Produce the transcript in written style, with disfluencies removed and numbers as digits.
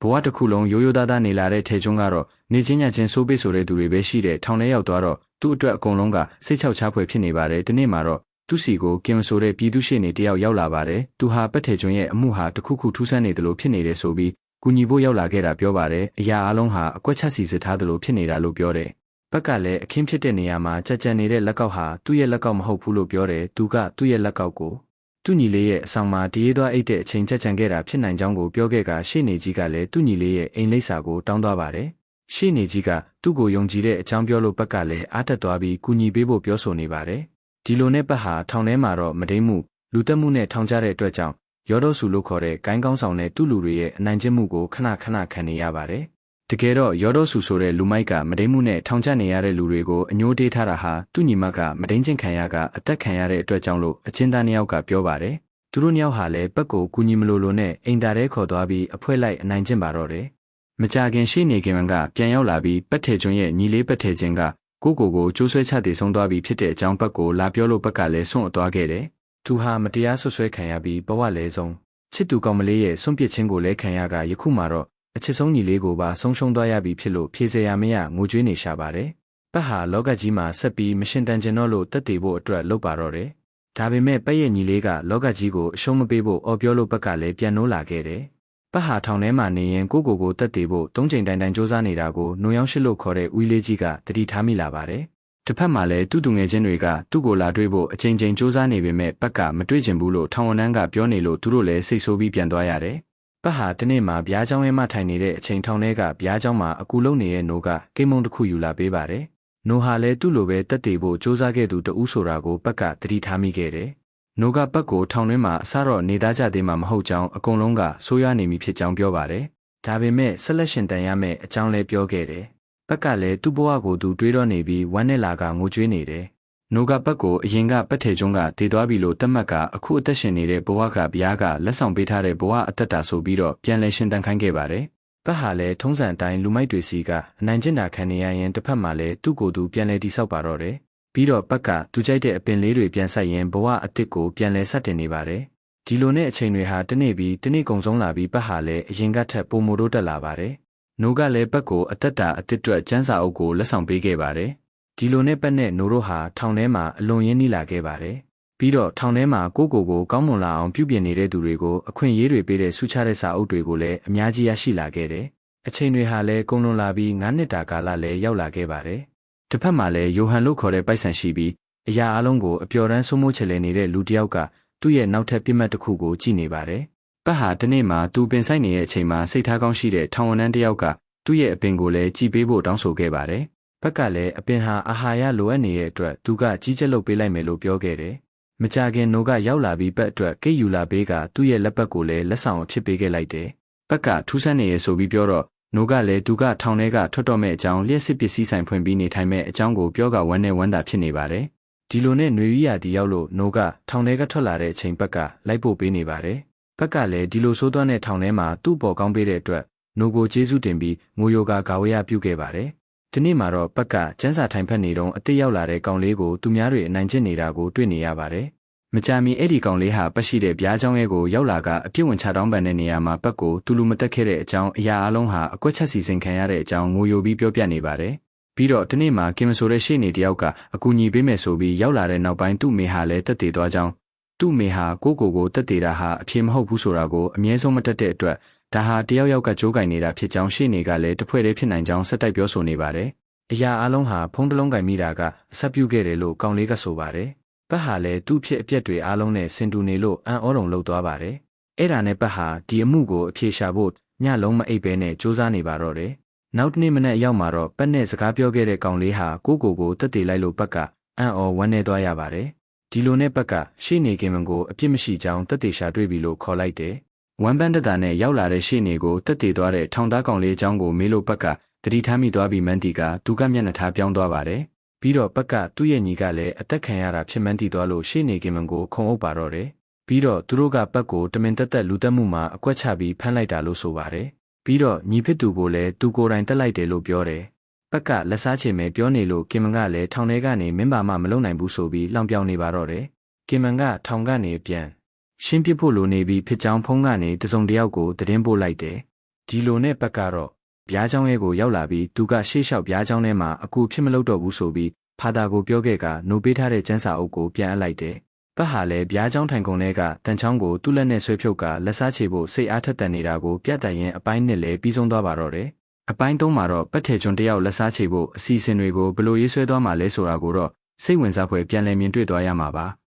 ဘဝတစ်ခုလုံးရိုးရိုးသားသားနေလာတဲ့ထေကျွန်းကတော့နေချင်းညချင်းဆိုးပေးဆိုတဲ့သူတွေပဲရှိတဲ့ထောင်ထဲရောက်သွားတော့သူ့အတွက်အကုန်လုံးကစိတ်ချောက်ချဖွယ်ဖြစ်နေပါတယ်ဒီနေ့မှာတော့သူ့စီကိုကင်ဆိုတဲ့ပြည်သူရှိနေတယောက်ရောက်လာပါတယ်သူဟာပက်ထေကျွန်းရဲ့အမှုဟာတစ်ခုခုထူးဆန်းနေတယ်လို့ဖြစ်နေတယ်ဆိုပြီးကူညီဖို့ရောက်လာခဲ့တာပြောပါတယ်အရာအလုံးဟာအကွက်ချက်စီစစ်ထားတယ်လို့ဖြစ်နေတာလို့ပြောတယ်ဘက်ကလည်းအခင်းဖြစ်တဲ့နေရာမှာကြက်ကြံနေတဲ့လက်ကောက်ဟာသူ့ရဲ့လက်ကောက်မဟုတ်ဘူးလို့ပြောတယ်သူကသူ့ရဲ့လက်ကောက်ကိုသူ့ညီလေးရဲ့အဆောင်မှာတရေသွားအိတ်တဲ့အချိန်ကြက်ကြံခဲ့တာဖြစ်နိုင်ကြောင်းကိုပြောခဲ့ကရှေ့နေကြီးကလည်းသူ့ညီလေးရဲ့အိမ်လိပ်စာကိုတောင်းသွားပါတယ်ရှေ့နေကြီးကသူ့ကိုယုံကြည်တဲ့အကြောင်းပြောလို့ဘက်ကလည်းအားတက်သွားပြီးကူညီပေးဖို့ပြောဆိုနေပါတယ်ဒီလိုနဲ့ဘက်ဟာထောင်ထဲမှာတော့မဒိမ့်မှုလူတက်မှုနဲ့ထောင်ကျတဲ့အတွက်ကြောင့်ရောတော့စုလို့ခေါ်တဲ့ဂိုင်းကောင်းဆောင်တဲ့သူ့လူတွေရဲ့အနိုင်ကျင့်မှုကိုခဏခံနေရပါတယ်တကယ်တော့ရောတော့စုဆိုတဲ့လူမိုက်ကမဒိမ့်မှုနဲ့ထောင်ကျနေရတဲ့လူတွေကိုအညိုးတေးထားတာဟာသူ့ညီမကမဒိမ့်ကျင့်ခံရကအသက်ခံရတဲ့အတွက်ကြောင့်လို့အချင်းသားနှစ်ယောက်ကပြောပါတယ်သူတို့နှစ်ယောက်ဟာလည်းဘက်ကိုကူညီမလို့နဲ့အိမ်သားထဲခေါ်သွားပြီးအဖွဲလိုက်အနိုင်ကျင့်ပါတော့တယ်မကြခင်ရှိနေခင်ကပြန်ရောက်လာပြီးပက်ထေကျွန်းရဲ့ညီလေးပက်ထေချင်းကကိုကျိုးဆွဲချတည်ဆုံးသွားပြီးဖြစ်တဲ့အကြောင်းဘက်ကိုလာပြောလို့ဘက်ကလည်းဆွန့်အသွားခဲ့တယ်သူဟာမတရားဆွဆွဲခံရပြီးဘဝလဲဆုံးချစ်သူကောင်မလေးရဲ့ဆွန့်ပစ်ခြင်းကိုလည်းခံရကယခုမှတော့အချစ်ဆုံးညီလေးကိုပါဆုံးရှုံးသွားရပြီဖြစ်လို့ဖြေစရာမရငိုကြွေးနေရှာပါတယ်။ပတ်ဟာလောကကြီးမှာဆက်ပြီးမရှင်တန်ကျင်တော့လို့တက်တည်ဖို့အတွက်လုပ်ပါတော့တယ်။ဒါပေမဲ့ပတ်ရဲ့ညီလေးကလောကကြီးကိုအရှုံးမပေးဖို့အော်ပြောလို့ဘက်ကလည်းပြန်နိုးလာခဲ့တယ်။ပတ်ဟာထောင်ထဲမှာနေရင်ကိုတက်တည်ဖို့၃ချိန်တိုင်စူးစမ်းနေတာကိုနှုံရောင်းရှိလို့ခေါ်တဲ့ဦးလေးကြီးကတတိထားမိလာပါတယ်။တစ်ဖက်မှာလည်းသူ့သူငယ်ချင်းတွေကသူ့ကိုလာတွေ့ဖို့အချိန်စူးစမ်းနေပေမဲ့ဘက်ကမတွေ့ချင်ဘူးလို့ထောင်ဝန်ထမ်းကပြောနေလို့သူတို့လည်းစိတ်ဆိုးပြီးပြန်သွားရတယ်။ပတ်ဟာတနေ့မှာဗျားเจ้าရဲမှထိုင်နေတဲ့အချိန်ထောင်ထဲကဗျားเจ้าမှာအကူလုံးနေတဲ့နိုကကိမုံတစ်ခုယူလာပေးပါတယ်။နိုဟာလည်းသူ့လိုပဲတက်တည်ဖို့စူးစမ်းခဲ့သူတဦးဆိုတာကိုပက်ကတတိထားမိခဲ့တယ်။နိုကပတ်ကိုထောင်ထဲမှာအစတော့နေသားကြသေးမှမဟုတ်ကြောင်းအကုန်လုံးကဆိုးရွားနေမိဖြစ်ကြောင်းပြောပါတယ်။ဒါပေမဲ့ဆက်လက်ရှင်တန်ရမယ့်အကြောင်းလည်းပြောခဲ့တယ်။ပက်ကလည်းသူ့ဘဝကိုသူတွေးတော့နေပြီးဝမ်းနဲ့လာကငိုကြွေးနေတယ်။နိုကပတ်ကိုအရင်ကပက်ထေကျွန်းကတည်သွားပြီလို့တတ်မှတ်ကအခုအသက်ရှင်နေတဲ့ဘဝကဗျားကလက်ဆောင်ပေးထားတဲ့ဘဝအသက်တာဆိုပြီးတော့ပြန်လဲရှင်တန်ခိုင်းခဲ့ပါတယ်။ပတ်ဟာလည်းထုံးစံအတိုင်းလူမိုက်တွေစီကအနိုင်ကျင့်တာခံနေရရင်တစ်ဖက်မှာလည်းသူ့ကိုယ်သူပြန်လဲတိဆောက်ပါတော့တယ်။ပြီးတော့ပက်ကသူကြိုက်တဲ့အပင်လေးတွေပြန်ဆက်ရင်ဘဝအသစ်ကိုပြန်လဲဆက်တင်နေပါတယ်။ဒီလိုနဲ့အချိန်တွေဟာတနေ့ပြီးတနေ့ကုန်ဆုံးလာပြီးပတ်ဟာလည်းအရင်ကထက်ပိုမိုတိုးတက်လာပါတယ်။နိုကလည်းပတ်ကိုအသက်တာအသစ်အတွက်ကျန်းစာအုပ်ကိုလက်ဆောင်ပေးခဲ့ပါတယ်။ဒီလိုနဲ့ပတ်နဲ့နိုတို့ဟာထောင်ထဲမှာအလွန်ရင်းနှီးလာခဲ့ပါတယ်။ပြီးတော့ထောင်ထဲမှာကိုကောင်းမွန်လာအောင်ပြုပြင်နေတဲ့သူတွေကိုအခွင့်အရေးတွေပေးတဲ့ဆုချတဲ့စာအုပ်တွေကိုလည်းအများကြီးရရှိလာခဲ့တယ်။အချိန်တွေဟာလည်းကုန်လွန်လာပြီး9နှစ်တာကာလလည်းရောက်လာခဲ့ပါတယ်။တစ်ဖက်မှာလည်းယိုဟန်လို့ခေါ်တဲ့ပိုက်ဆံရှိပြီးအရာအလုံးကိုအပျော်တမ်းစိုးမိုးချယ်လဲနေတဲ့လူတစ်ယောက်ကသူ့ရဲ့နောက်ထပ်ပြစ်မှတ်တစ်ခုကိုကြည့်နေပါတယ်။ပတ်ဟာတနေ့မှာသူပင်ဆိုင်နေတဲ့အချိန်မှာစိတ်ထားကောင်းရှိတဲ့ထောင်ဝန်ထမ်းတစ်ယောက်ကသူ့ရဲ့အပင်ကိုလည်းကြည်ပေးဖို့တောင်းဆိုခဲ့ပါတယ်။ဘက်ကလည်းအပင်ဟာအာဟာရလိုအပ်နေတဲ့အတွက်သူကကြီးကျယ်လုပ်ပေးလိုက်မယ်လို့ပြောခဲ့တယ်။မကြခင်နိုကရောက်လာပြီးပတ်အတွက်ကိတ်ယူလာပေးကသူ့ရဲ့လက်ပတ်ကိုလည်းလက်ဆောင်အဖြစ်ပေးခဲ့လိုက်တယ်။ဘက်ကထူးဆန်းနေရဆိုပြီးပြောတော့နိုကလည်းသူကထောင်ထဲကထွက်တော့မဲ့အကြောင်းလျှက်စစ်ပစ္စည်းဆိုင်ဖွင့်ပြီးနေထိုင်မဲ့အကြောင်းကိုပြောကဝမ်းနဲ့ဝမ်းသာဖြစ်နေပါတယ်။ဒီလိုနဲ့ຫນွေရီယာတီရောက်လို့နိုကထောင်ထဲကထွက်လာတဲ့အချိန်ဘက်ကလိုက်ပို့ပေးနေပါတယ်။ဘက်ကလည်းဒီလိုဆိုးသွမ်းတဲ့ထောင်ထဲမှာသူ့ပေါ်ကောင်းပေးတဲ့အတွက်နိုကိုကျေးဇူးတင်ပြီးငိုယိုကဂါဝရပြုခဲ့ပါတယ်။ဒီနေ့မှာတော့ဘက်ကကျန်းစာထိုင်ဖက်နေတော့အစ်ရောက်လာတဲ့ကောင်လေးကိုသူများတွေအနိုင်ကျင့်နေတာကိုတွေ့နေရပါတယ်။မကြာမီအဲ့ဒီကောင်လေးဟာပတ်ရှိတဲ့ဗျားเจ้าရဲကိုရောက်လာကအပြစ်ဝင်ချတောင်းပန်တဲ့နေရာမှာဘက်ကိုသူလူမတက်ခဲ့တဲ့အကြောင်းအရာအလုံးဟာအကွက်ချက်စီစဉ်ခံရတဲ့အကြောင်းငိုယိုပြီးပြောပြနေပါတယ်။ပြီးတော့ဒီနေ့မှာကင်မဆိုတဲ့ရှေ့နေတယောက်ကအကူအညီပေးမယ်ဆိုပြီးရောက်လာတဲ့နောက်ပိုင်းသူ့မိဟာလည်းတက်တည်သွားကြောင်းသူ့မိဟာကိုတက်တည်တာဟာအဖြစ်မဟုတ်ဘူးဆိုတာကိုအမြဲဆုံးမတက်တဲ့အတွက်ဒါဟာတယောက်ယောက်ကကြိုးကင်နေတာဖြစ်ကြောင်းရှေ့နေကလည်းတဖွဲ့တည်းဖြစ်နိုင်ကြောင်းဆက်တိုက်ပြောဆိုနေပါတယ်။အရာအလုံးဟာဖုံးတလုံးကင်မိတာကအဆက်ပြုခဲ့တယ်လို့ကောင်လေးကဆိုပါတယ်။ပတ်ဟာလည်းသူ့ဖြစ်အပျက်တွေအားလုံးနဲ့စင်တူနေလို့အံ့ဩတုံလှုပ်သွားပါတယ်။အဲ့ဒါနဲ့ပတ်ဟာဒီအမှုကိုအဖြေရှာဖို့ညလုံးမအိပ်ဘဲနဲ့စူးစမ်းနေပါတော့တယ်။နောက်တနေ့မနက်ရောက်မှာတော့ပတ်နဲ့စကားပြောခဲ့တဲ့ကောင်လေးဟာကိုတက်တည်လိုက်လို့ပတ်ကအံ့ဩဝမ်းနည်းသွားရပါတယ်။ဒီလိုနဲ့ပတ်ကရှေ့နေကင်မန်ကိုအပြစ်မရှိကြောင်းတက်တည်ရှာတွေ့ပြီလို့ခေါ်လိုက်တယ်။ဝမ်ပန်းတတာနဲ့ရောက်လာတဲ့ရှေ့နေကိုတက်တည်သွားတဲ့ထောင်သားကောင်လေးအကြောင်းကိုမေးလို့ပတ်ကတတိထားမိသွားပြီးမန်တီကသူကမျက်နှာထားပြောင်းသွားပါတယ်။ပြီးတော့ပတ်ကသူ့ရဲ့ညီကလည်းအသက်ခံရတာဖြစ်မှန်းသိသွားလို့ရှေ့နေကင်မန်ကိုခုံအုပ်ပါတော့တယ်။ပြီးတော့သူတို့ကပတ်ကိုတမင်တက်လူတက်မှုမှာအကွက်ချပြီးဖမ်းလိုက်တာလို့ဆိုပါတယ်။ပြီးတော့ညီဖြစ်သူကိုလည်းသူကိုယ်တိုင်တက်လိုက်တယ်လို့ပြောတယ်။ပတ်ကလက်စားချေမယ်ပြောနေလို့ကင်မန်ကလည်းထောင်ထဲကနေမင်းပါမမလုံနိုင်ဘူးဆိုပြီးလောင်ပြောင်နေပါတော့တယ်။ကင်မန်ကထောင်ကနေပြန်ရှင်းပြဖို့လိုနေပြီးဖြစ်ကြောင်းဖုံးကနေတစုံတယောက်ကိုသတင်းပို့လိုက်တယ် ဒီလိုနဲ့ပတ်ကတော့ဘုရားကျောင်းရဲ့ကိုရောက်လာပြီးသူကရှေ့လျှောက်ဘုရားကျောင်းထဲမှာအကူဖြစ်မလုပ်တော့ဘူးဆိုပြီးဖာသာကိုပြောခဲ့ကနိုးပေးထားတဲ့ကျန်းစာအုပ်ကိုပြန်အပ်လိုက်တယ်။ပတ်ဟာလည်းဘုရားကျောင်းထိုင်ကုန်ထဲကတန်ချောင်းကိုသူ့လက်နဲ့ဆွဲဖြုတ်ကလက်စားချေဖို့စိတ်အားထက်သန်နေတာကိုပြတ်တိုင်ရင်အပိုင်းနဲ့လည်းပြီးဆုံးသွားပါတော့တယ်။အပိုင်း3မှာတော့ပတ်ထေကျွန်းတယောက်လက်စားချေဖို့အစီအစဉ်တွေကိုဘယ်လိုရေးဆွဲသွားမှာလဲဆိုတာကိုတော့စိတ်ဝင်စားဖွယ်ပြန်လည်မြင်တွေ့သွားရမှာပါ။